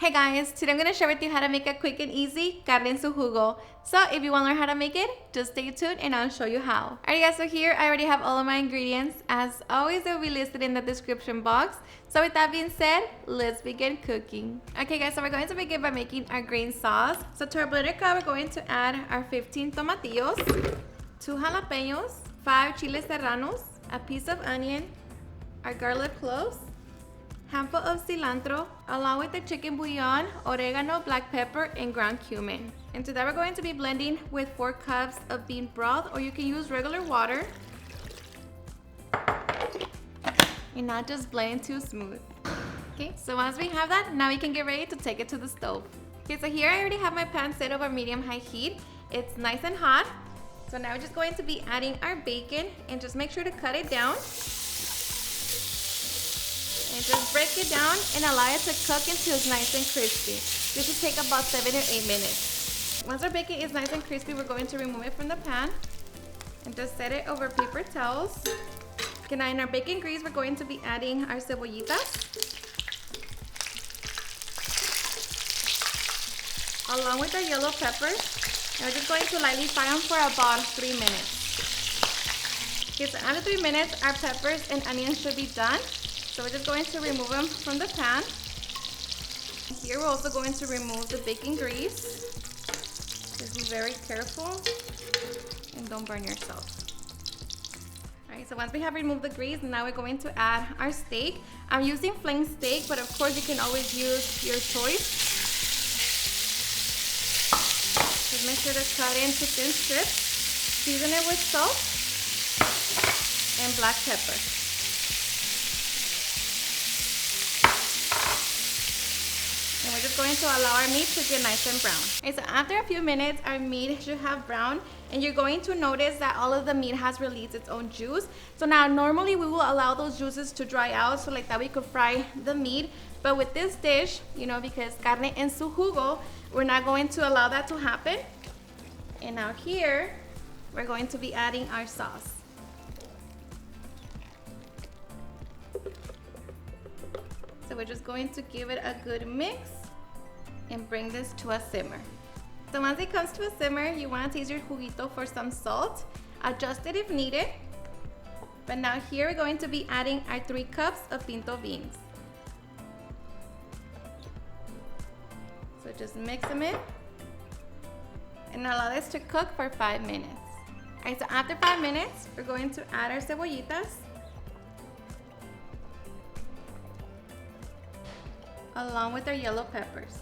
Hey guys, today I'm going to share with you how to make a quick and easy carne en su jugo. So if you want to learn how to make it, just stay tuned and I'll show you how. Alright guys, so here I already have all of my ingredients. As always, they will be listed in the description box. So with that being said, let's begin cooking. Okay guys, so we're going to begin by making our green sauce. So to our blender cup, we're going to add our 15 tomatillos, 2 jalapeños, 5 chiles serranos, a piece of onion, our garlic cloves, handful of cilantro, along with the chicken bouillon, oregano, black pepper, and ground cumin. And to that we're going to be blending with 4 cups of bean broth, or you can use regular water. And not just blend too smooth. Okay, so once we have that, now we can get ready to take it to the stove. Okay, so here I already have my pan set over medium-high heat. It's nice and hot. So now we're just going to be adding our bacon and just make sure to cut it down. And just break it down and allow it to cook until it's nice and crispy. This should take about 7 or 8 minutes. Once our bacon is nice and crispy, we're going to remove it from the pan and just set it over paper towels. Okay, now in our bacon grease, we're going to be adding our cebollitas, along with our yellow peppers. And we're just going to lightly fry them for about 3 minutes. Okay, so after 3 minutes, our peppers and onions should be done. So we're just going to remove them from the pan. Here we're also going to remove the bacon grease. Just be very careful and don't burn yourself. Alright, so once we have removed the grease, now we're going to add our steak. I'm using flank steak, but of course you can always use your choice. Just make sure to cut into thin strips. Season it with salt and black pepper. And we're just going to allow our meat to get nice and brown. Okay, so after a few minutes, our meat should have browned, and you're going to notice that all of the meat has released its own juice. So now normally we will allow those juices to dry out so like that we could fry the meat. But with this dish, you know, because carne en su jugo, we're not going to allow that to happen. And now here, we're going to be adding our sauce. So we're just going to give it a good mix and bring this to a simmer. So once it comes to a simmer, you want to taste your juguito for some salt. Adjust it if needed. But now here we're going to be adding our 3 cups of pinto beans. So just mix them in and allow this to cook for 5 minutes. Alright, so after 5 minutes, we're going to add our cebollitas, along with our yellow peppers.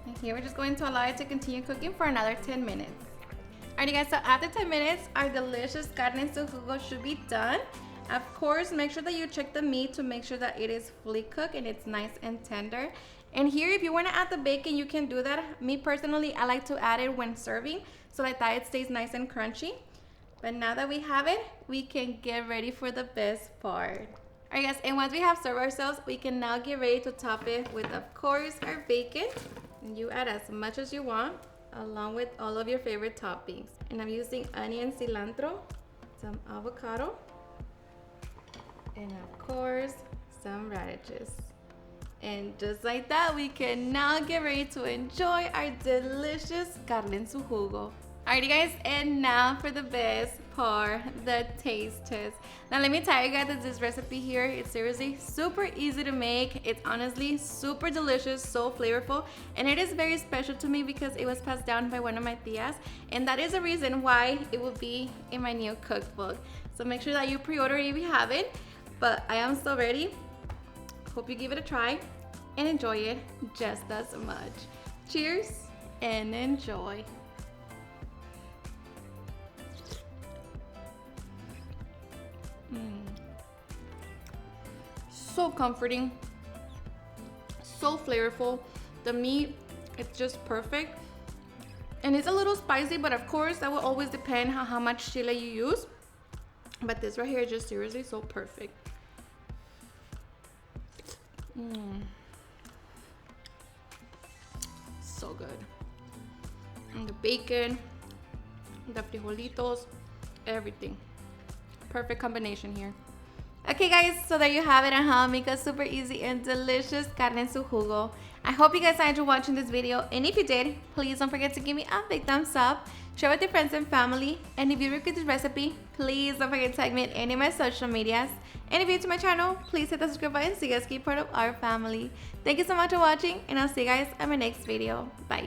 And here we're just going to allow it to continue cooking for another 10 minutes. Alrighty guys, so after 10 minutes, our delicious carne en su jugo should be done. Of course, make sure that you check the meat to make sure that it is fully cooked and it's nice and tender. And here, if you want to add the bacon, you can do that. Me personally, I like to add it when serving, so like that it stays nice and crunchy. But now that we have it, we can get ready for the best part. Alright guys, and once we have served ourselves, we can now get ready to top it with, of course, our bacon. And you add as much as you want, along with all of your favorite toppings. And I'm using onion, cilantro, some avocado, and of course, some radishes. And just like that, we can now get ready to enjoy our delicious carne en su jugo. Alrighty guys, and now for the best part, the taste test. Now let me tell you guys that this recipe here, it's seriously super easy to make. It's honestly super delicious, so flavorful, and it is very special to me because it was passed down by one of my tias, and that is the reason why it will be in my new cookbook. So make sure that you pre-order if you haven't, but I am so ready. Hope you give it a try and enjoy it just as much. Cheers and enjoy. So comforting, so flavorful. The meat, it's just perfect. And it's a little spicy, but of course that will always depend on how much chile you use. But this right here is just seriously so perfect. So good. And the bacon, the frijolitos, everything. Perfect combination here. Okay guys, so there you have it on how to make a super easy and delicious carne en su jugo. I hope you guys enjoyed watching this video, and if you did, please don't forget to give me a big thumbs up, share with your friends and family, and if you repeat this recipe, please don't forget to tag me in any of my social medias. And if you're new to my channel, please hit the subscribe button so you guys keep part of our family. Thank you so much for watching, and I'll see you guys in my next video. Bye.